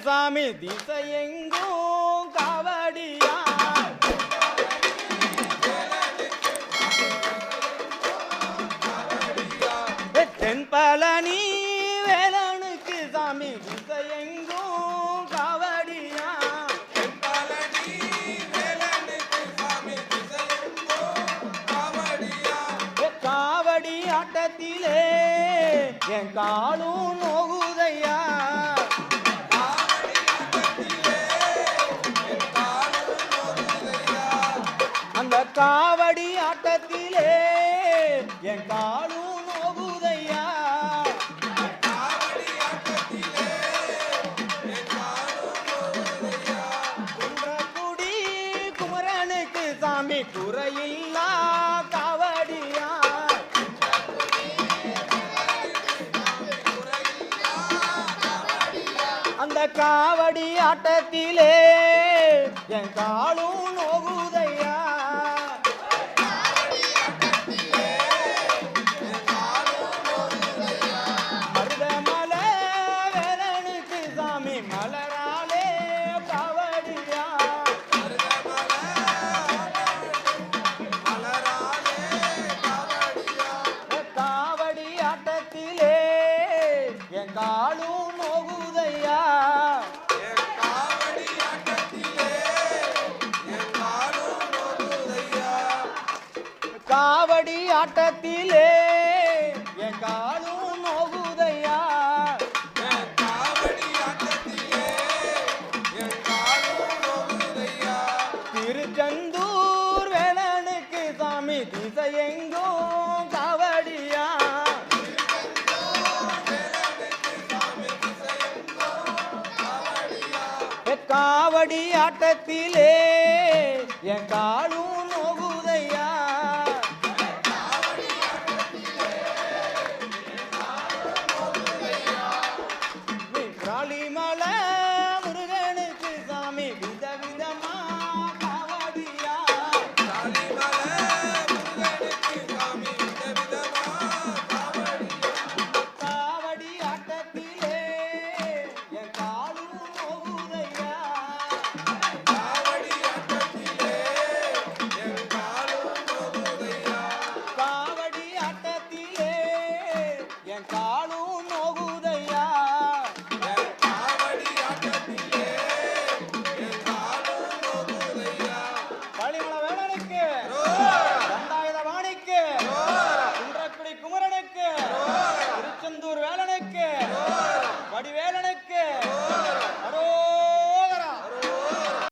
சாமி திசை எங்கும் காவடியா தென்பழனி வேலனுக்கு சாமி திசை எங்கும் காவடியா காவடி ஆட்டத்திலே என் காலும் நோகுதையா அந்த காவடி ஆட்டத்திலே என் காலும் நோகுதையா குன்றக்குடி குமரனுக்கு சாமி குறையில்லா காவடியா அந்த காவடி ஆட்டத்திலே என் காலும் நோகுதையா மருதமலை வேலனுக்கு சாமி மலராலே காவடியா காவடி ஆட்டத்திலே என் காலும் நோகுதையா காவடி ஆட்டத்திலே என் காலும் நோகுதையா திருச்செந்தூர் வேலனுக்கு சாமி திசை எங்கும் காவடியா காவடி ஆட்டத்திலே என் காலும்